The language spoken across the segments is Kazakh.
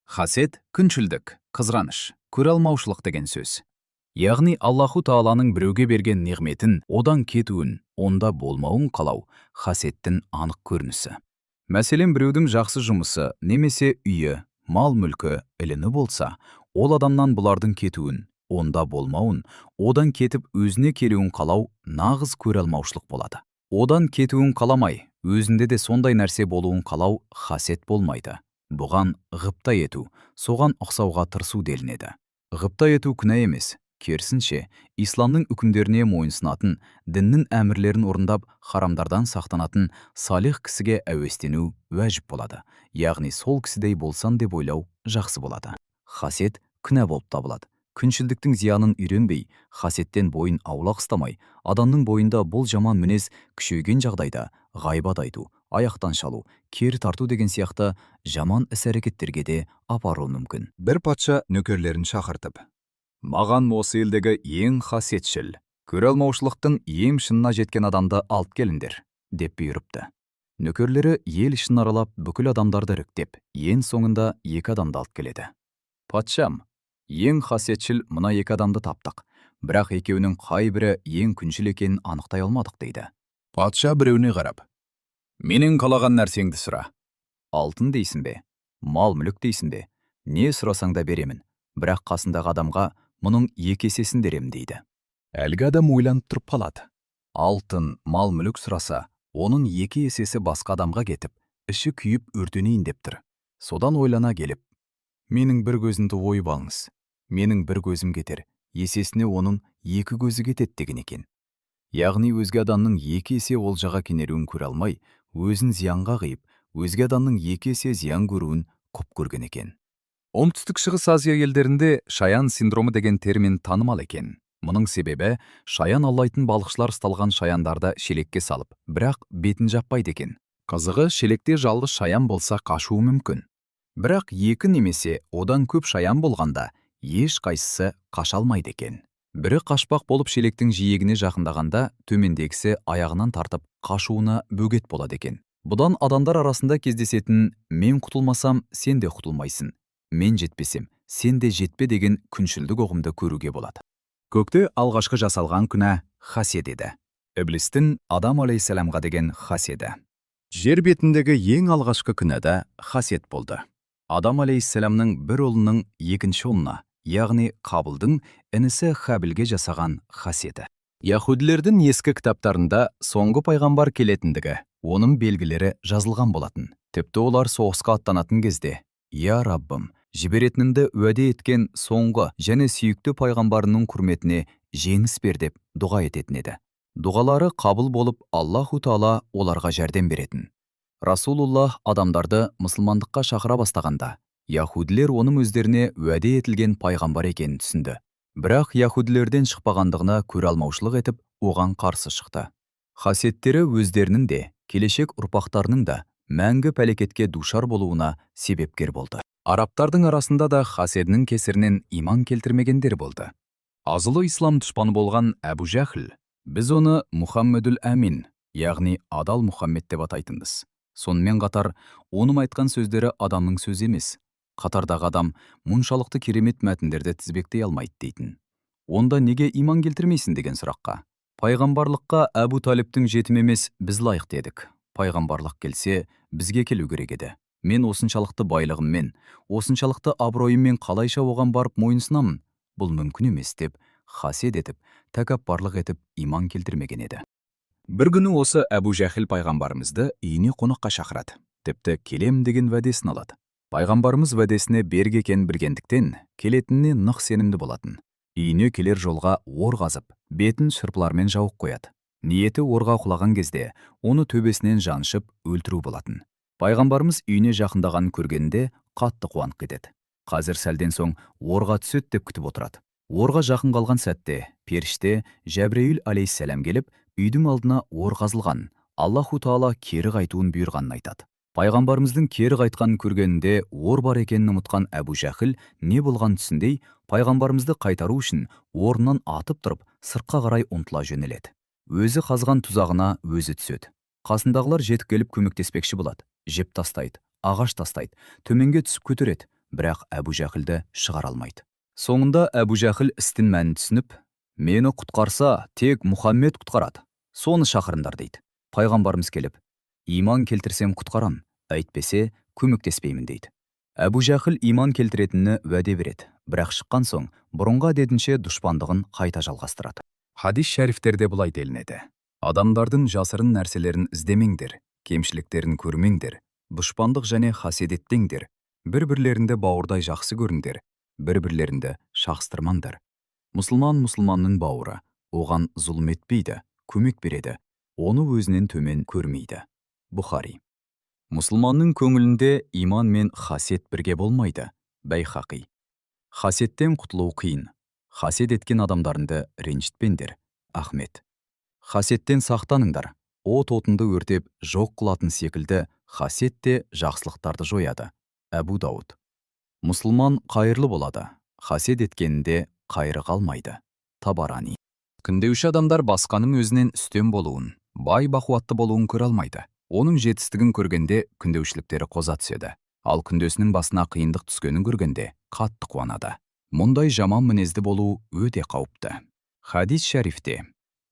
Хасед – күншілдік, қызғаныш, көре алмаушылық деген сөз. Яғни Аллаху Тааланың біреуге берген неғметін одан кетуін, онда болмауын қалау хасеттің анық көрінісі. Мәселен, біреудің жақсы жұмысы немесе үйі, мал-мүлкі, іліні болса, ол адамнан бұлардың кетуін, онда болмауын, одан кетіп өзіне келуін қалау нағыз көре алмаушылық болады. Одан кетуін қаламай, өзінде де сондай нәрсе болуын қалау хасед болмайды. Бұған ғыпта ету, соған ұқсауға тырысу делінеді. Ғыпта ету күнә емес, керісінше, исламның үкімдеріне мойынсынатын, діннің әмірлерін орындап, харамдардан сақтанатын салих кісіге әуестену уәжіп болады. Яғни сол кісідей болсан деп ойлау жақсы болады. Хасед күнә болып табылады. Күншілдіктің зиянын үйренбей, хасеттен бойын аулақ ұстамай, адамның бойында бұл жаман мінез күшейген жағдайда ғайбат айту, аяқтан шалу, кері тарту деген сияқты жаман іс-әрекеттерге де апаруы мүмкін. Бір патша нөкерлерін шақыртып, «Маған осы елдегі ең хасетшіл, көре алмаушылықтың ең шынына жеткен адамды алып келіңдер», деп бұйырыпты. Нөкерлері ел ішін аралап, бүкіл адамдарды іріктеп, ең соңында екі адамды алып келеді. «Патшам, ең хасетшіл мына екі адамды таптық, бірақ екеуінің қай бірі ең күншіл екенін анықтай алмадық», дейді. Патша біреуіне қарап, «Менен қалаған нәрсеңді сұра. Алтын дейсің бе? Мал-мүлік дейсің бе? Не сұрасаң да беремін, бірақ қасындағы адамға мұның екі есесін беремін», дейді. Әлгі адам ойланып тұрып қалады. Алтын, мал-мүлік сұраса, оның екі есесі басқа адамға кетіп, іші күйіп өртенейін деп тұр. Содан ойлана келіп, «Менің бір көзімді ойып алыңыз, менің бір көзім кетер, есесіне оның екі көзі кетеді» деген екен. Яғни өзге адамның екі есе олжаға кенеруін көре алмай, өзін зиянға қиып, өзге адамның екі есе зиян көруін құп көрген екен. Оңтүстік-шығыс Азия елдерінде шаян синдромы деген термин танымал екен. Мұның себебі шаян аулайтын балықшылар ұсталған шаяндарды шелекке салып, бірақ бетін жаппайды екен. Қызығы, шелекте жалғыз шаян болса қашуы мүмкін. Бірақ екі немесе одан көп шаян болғанда еш қайсысы қаша алмайды екен. Бірі қашпақ болып шелектің жиегіне жақындағанда, төмендегісі аяғынан тартып қашуына бөгет болады екен. Бұдан адамдар арасында кездесетін «мен құтылмасам, сен де құтылмайсың, мен жетпесем, сен де жетпе» деген күншілдік ұғымды көруге болады. Көкте алғашқы жасалған күнә хасед еді. Иблистің Адам алейхиссаламға деген хаседі. Жер бетіндегі ең алғашқы күнәда хасед болды. Адам алейхиссаламның бір ұлының екінші ұлына, яғни Қабылдың інісі Хабілге жасаған хаседі. Яһудилердің ескі кітаптарында соңғы пайғамбар келетіндігі, оның белгілері жазылған болатын. Тіпті олар соғысқа аттанатын кезде, «Я Раббым, жіберетініңді уәде еткен соңғы және сүйікті пайғамбарының құрметіне жеңіс бер» деп дұға ететін еді. Дұғалары қабыл болып, Аллаху Таала оларға жәрдем беретін. Расулуллах адамдарды мұсылмандыққа шақыра бастағанда, яһудилер оның өздеріне уәде етілген пайғамбар екенін түсінді. Бірақ яһудилерден шықпағандығына көре алмаушылық етіп, оған қарсы шықты. Хасеттері өздерінің де, келешек ұрпақтарының да мәңгі пәлекетке душар болуына себепкер болды. Арабтардың арасында да хаседінің кесірінен иман келтірмегендер болды. Азылы ислам дұшпаны болған Әбу Жәхіл, біз оны Мұхаммедул Әмин, яғни адал Мұхаммед деп атайтынбыз. Сонымен қатар, оның айтқан сөздері адамның сөзі емес. Қатардағы адам мұншалықты керемет мәтіндерді тізбектей алмайды дейтін. Онда неге иман келтірмейсің деген сұраққа, пайғамбарлыққа Әбу Талиптің жетім емес, біз лайық дедік. Пайғамбарлық келсе, бізге келу керек еді. Мен осыншалықты байлығыммен, осыншалықты абыройыммен қалайша оған барып мойынсынамын? Бұл мүмкін емес деп, хасед етіп, тәкаппарлық етіп иман келтірмеген еді. Бір күні осы Әбу Жәхіл пайғамбарымызды үйіне қонаққа шақырады. Тіпті келем деген уәдесін алады. Пайғамбарымыз уәдесіне берік екенін білгендіктен, келетініне нық сенімді болатын. Үйіне келер жолға ор қазып, бетін шырпылармен жауып қояды. Ниеті орға құлаған кезде, оны төбесінен жаншып өлтіру болатын. Пайғамбарымыз үйіне жақындағанын көргенде қатты қуанып кетеді. Қазір сәлден соң орға түсет деп күтіп отырады. Орға жақын қалған сәтте періште Жәбірейіл алейхиссалам келіп, үйдің алдына ор қазылған, Аллаху Таала кері қайтуын бұйырғанын айтады. Пайғамбарымыздың кері қайтқанын көргенінде ор бар екенін ұмытқан Әбу Жәхіл не болған түсіндей, пайғамбарымызды қайтару үшін орнынан атып тұрып, сыртқа қарай ұмтыла жөнеледі. Өзі қазған тұзағына өзі түседі. Қасындағылар жетіп келіп көмектеспекші болады. Жіп тастайды, ағаш тастайды, төменге түсіп көтереді. бірақ Әбу Жәһілді шығара алмайды. Соңында Әбу Жәһіл істің мәнін түсініп, мені құтқарса, тек Мұхаммед құтқарады. Соны шақырыңдар дейді. Пайғамбарымыз келіп, иман келтірсем құтқарам, әйтпесе көмектеспеймін дейді. Әбу Жәһіл иман келтіретінні уәде береді, бірақ шыққан соң бұрынғы әдетінше дұшпандығын қайта жалғастырады. Хадис шәрифтерде былай делінеді: адамдардың жасырын нәрселерін іздемеңдер, кемшіліктерін көрмеңдер, дұшпандық және хасед бір-бірлерінде бауырдай жақсы көріңдер, бір-бірлерінде шақыстырмаңдар. Мұсылманның бауыры, оған зұлым етпейді, көмек береді, оны өзінен төмен көрмейді. Бұхари. Мұсылманның көңілінде иман мен хасед бірге болмайды. Байхақи. Хасеттен құтылу қиын. Хасед еткен адамдарыңды ренжітпеңдер. Ахмет. Хасеттен сақтаныңдар. От отынды өртеп жоқ қылатын секілді, хасед те жақсылықтарды жояды. Әбу Дауд. Мұсылман қайырлы болады. Хасед еткенінде қайыры қалмайды. Табарани. Күндеуші адамдар басқаның өзінен үстем болуын, бай бақуатты болуын көре алмайды. Оның жетістігін көргенде күндеушіліктері қоза түседі. Ал күндесінің басына қиындық түскенін көргенде қатты қуанады. Мұндай жаман мінезді болу өте қауіпті. Хадис шәрифте: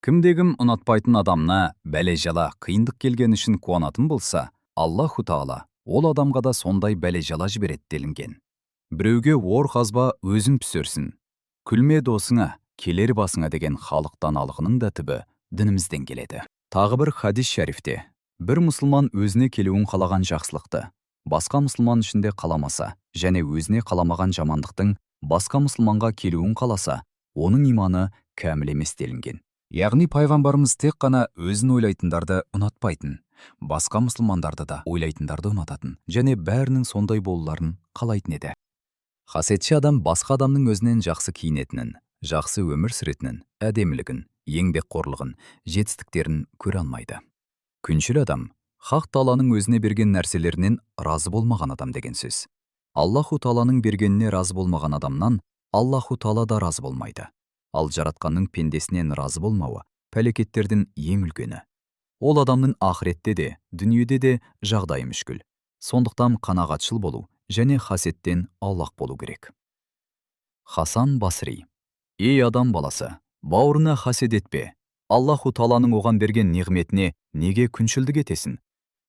кімде-кім ұнатпайтын адамна бәле-жала қиындық келген үшін қуанатын болса, Аллаху Таала ол адамға да сондай бәле-жала жібереді делінген. Біреуге ор қазба өзің пісірсін. Күлме досыңа, келер басыңа деген халық даналығының да түбі дінімізден келеді. Тағы бір хадис шәрифте: бір мұсылман өзіне келуін қалаған жақсылықты басқа мұсылман ішінде қаламаса, және өзіне қаламаған жамандықтың басқа мұсылманға келуін қаласа, оның иманы кәміл емес делінген. Яғни пайғамбарымыз тек қана өзін ойлайтындарды ұнатпайтын, басқа мұсылмандарды да ойлайтындарды ұнататын, және бәрінің сондай болуларын қалайтын еді. Хасетші адам басқа адамның өзінен жақсы киінетінін, жақсы өмір сүретінін, әдемілігін, еңбекқорлығын, жетістіктерін көре алмайды. Күншіл адам хақ Тааланың өзіне берген нәрселерінен разы болмаған адам деген сөз. Аллаху Тааланың бергеніне разы болмаған адамнан Аллаху Таала да разы болмайды. Ал жаратқанның пендесінен разы болмауы пәлекеттердің ең үлкені. Ол адамның ақыретте де, дүниеде де жағдайы мүшкіл. Сондықтан қанағатшыл болу және хасеттен аулақ болу керек. Хасан Басри. Ей адам баласы, бауырына хасед етпе. Аллаху Тааланың оған берген неғметіне неге күншілдік етесің?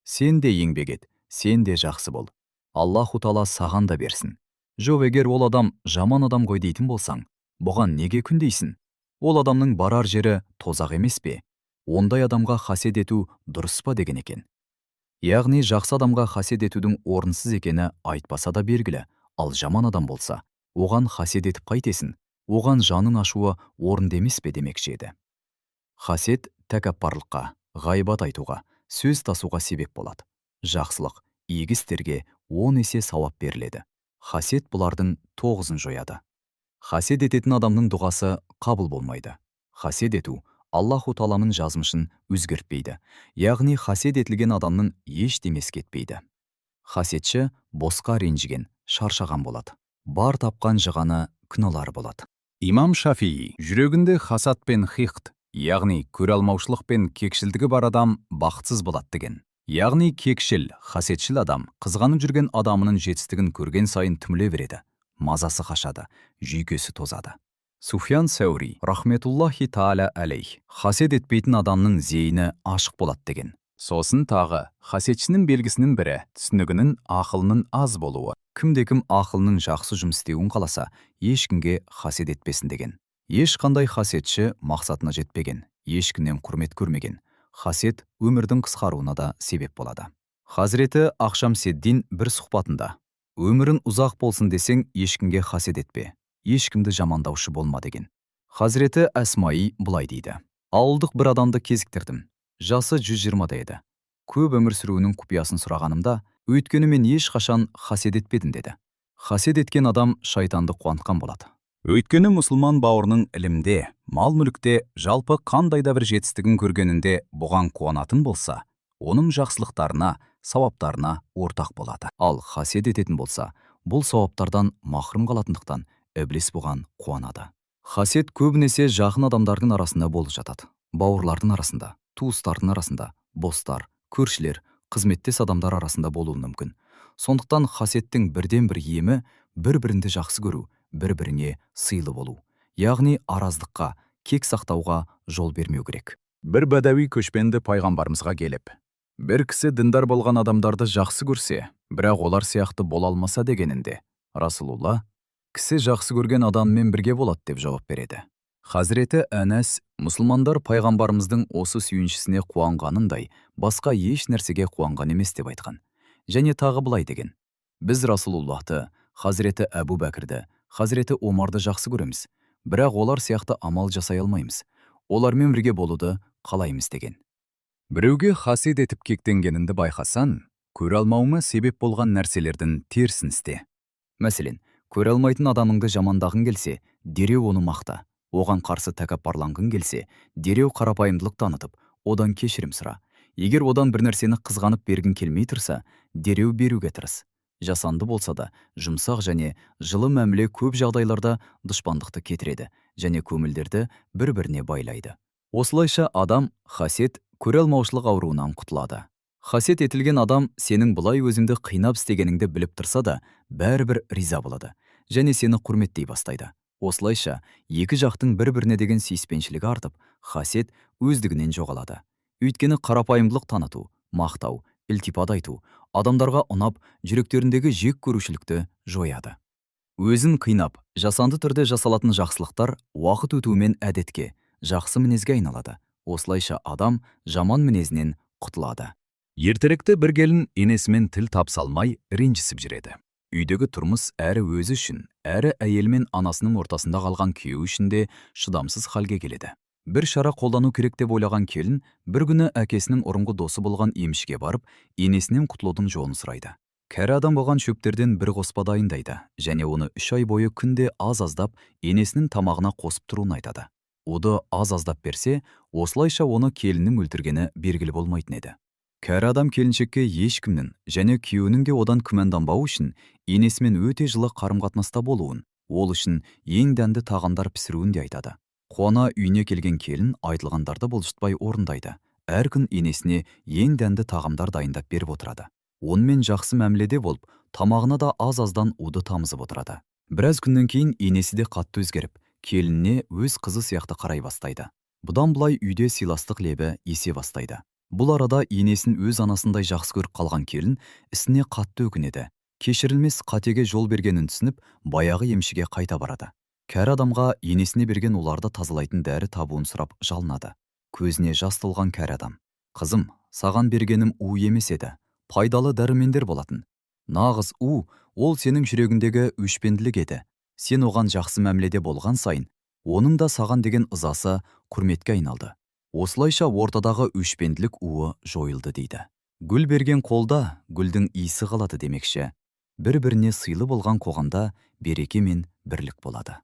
Сен де еңбек ет, сен де жақсы бол. Аллаху Таала саған да берсін. Жоқ, егер ол адам жаман адам ғой дейтін болсаң, бұған неге күндейсің? Ол адамның барар жері тозақ емес пе? Ондай адамға хасед ету дұрыс па деген екен. Яғни жақсы адамға хасед етудің орынсыз екені айтпаса да белгілі, ал жаман адам болса, оған хасед етіп қайтесің? Оған жанын ашуы орынды емес пе демекші еді. Хасед тәкаппарлыққа, ғайбат айтуға, сөз тасуға себеп болады. Жақсылық, игі істерге 10 есе сауап беріледі. Хасед бұлардың 9-ын жояды. Хасед ететін адамның дұғасы қабыл болмайды. Хасед ету Аллаху Тааланың жазмышын өзгертпейді. Яғни хасед етілген адамның еш демес кетпейді. Хаседші босқа ренжіген, шаршаған болады. Бар тапқан жығаны күнәлары болады. Имам Шафии: жүрегінде хасад пен хиқд, яғни көре алмаушылық пен кекшілдігі бар адам бақытсыз болады деген. Яғни кекшіл, хасетшіл адам қызғанып жүрген адамының жетістігін көрген сайын түміле береді. Мазасы қашады, жүйкесі тозады. Суфиян Саури рахметуллахи таала алейх: хасед етпейтін адамның зейіні ашық болады деген. Сосын тағы хасетшінің белгісінің бірі түсінігінің ақылының аз болуы. Кімде-кім ақылының жақсы жұмыс істеуін қаласа, ешкімге хасед етпесін деген. Ешқандай хасетші мақсатына жетпеген, ешкімнен құрмет көрмеген. Хасед өмірдің қысқаруына да себеп болады. Хазіреті Ақшамседдин бір сұхбатында: өмірін ұзақ болсын десең, ешкімге хасед етпе, ешкімді жамандаушы болма деген. Хазіреті Әсмаи былай дейді: ауылдық бір адамды кезіктірдім. Жасы 120-да еді. Көп өмір сүруінің құпиясын сұрағанымда, өйткені мен ешқашан хасед етпедім деді. Хасед еткен адам шайтанды қуантқан болады. Өйткені мұсылман бауырының ілімде, мал-мүлікте, жалпы қандай да бір жетістігін көргенінде бұған қуанатын болса, оның жақсылықтарына, сауаптарына ортақ болады. Ал хасед ететін болса, бұл сауаптардан махрұм қалатындықтан іблис бұған қуанады. Хасед көбінесе жақын адамдардың арасында болып жатады. Бауырлардың арасында, туыстардың арасында, бостар, көршілер, қызметтес адамдар арасында болуы мүмкін. Сондықтан хасеттің бірден бір емі бір-бірінді жақсы көру, бір-біріне сыйлы болу. Яғни араздыққа, кек сақтауға жол бермеу керек. Бір бәдәуи көшпенді пайғамбарымызға келіп, бір кісі діндар болған адамдарды жақсы көрсе, бірақ олар сияқты бола алмаса дегенінде, Расулулла, кісі жақсы көрген адаммен бірге болады деп жауап береді. Хазіреті Әнәс, мұсылмандар пайғамбарымыздың осы сүйіншісіне қуанғанындай, басқа еш нәрсеге қуанған емес деп айтқан. Және тағы былай деген: біз Расулуллахты, Хазіреті Әбу Бәкірді, Хазіреті Омарды жақсы көреміз, бірақ олар сияқты амал жасай алмаймыз. Олармен бірге болуды қалаймыз деген. Біреуге хасед етіп кектенгеніңді байқасан, көре алмауыма себеп болған нәрселердің терсін істе. Мәселен, көре алмайтын адамыңды жамандағың келсе, дереу оны мақта. Оған қарсы тәкаппарланғың келсе, дереу қарапайымдылық танытып, одан кешірім сұра. Егер одан бір нәрсені қызғанып бергің келмей тұрса, дереу беруге тырыс. Жасанды болса да, жұмсақ және жылы мәміле көп жағдайларда дұшпандықты кетіреді және көңілдерді бір-біріне байлайды. Осылайша адам хасед, көре алмаушылық ауруынан құтылады. Хасед етілген адам сенің бұлай өзіңді қинап істегеніңді біліп тұрса да, бәрібір риза болады және сені құрметтей бастайды. Осылайша, екі жақтың бір-біріне деген сүйіспеншілігі артып, хасед өздігінен жоғалады. Өйткені қарапайымдылық таныту, мақтау, ілтипат айту адамдарға ұнап, жүректеріндегі жек көрушілікті жояды. Өзін қинап, жасанды түрде жасалатын жақсылықтар уақыт өтуімен әдетке, жақсы мінезге айналады. Осылайша адам жаман мінезінен құтылады. Ертеректе бір келін енесімен тіл тапсалмай ренжісіп жүреді. Үйдегі тұрмыс әрі өзі үшін, әрі әйел мен анасының ортасында қалған күйеу үшін де шыдамсыз халге келеді. Бір шара қолдану керек деп ойлаған келін бір күні әкесінің ұрыңғы досы болған емшіге барып, енесінен құтылудың жолын сұрайды. Кәрі адам болған шөптерден бір қоспа дайындайды және оны 3 ай бойы күнде аз-аздап енесінің тамағына қосып тұруын айтады. Оды аз-аздап берсе, осылайша оны келіннің өлтіргені белгілі болмайтын еді. Кәрі адам келіншекке ешкімнің және күйеуінің де одан күмәнданбау үшін енесімен өте жылы қарым-қатынаста болуын, ол үшін ең дәмді тағамдар пісіруін де айтады. Қуана үйіне келген келін айтылғандарды бұлжытпай орындайды. Әр күн енесіне ең дәмді тағамдар дайындап беріп отырады. Онымен жақсы мәміледе болып, тамағына да аз-аздан уды тамызып отырады. Біраз күннен кейін енесі де қатты өзгеріп, келініне өз қызы сияқты қарай бастайды. Бұдан былай үйде сыйластық лебі есе бастайды. Бұл арада енесін өз анасындай жақсы көріп қалған келін ісіне қатты өкінеді. Кешірілмес қатеге жол бергенін түсініп, баяғы емшіге қайта барады. Кәрі адамға енесіне берген оларды тазалайтын дәрі табуын сұрап жалынады. Көзіне жас толған кәрі адам: қызым, саған бергенім у емес еді, пайдалы дәрімендер болатын. Нағыз у, ол сенің жүрегіндегі өшпенділік еді. Сен оған жақсы мәміледе болған сайын, оның да саған деген ызасы құрметке айналды. Осылайша ортадағы өшпенділік уы жойылды дейді. Гүл берген қолда гүлдің иісі қалады демекші. Бір-біріне сыйлы болған қоғамда береке мен бірлік болады.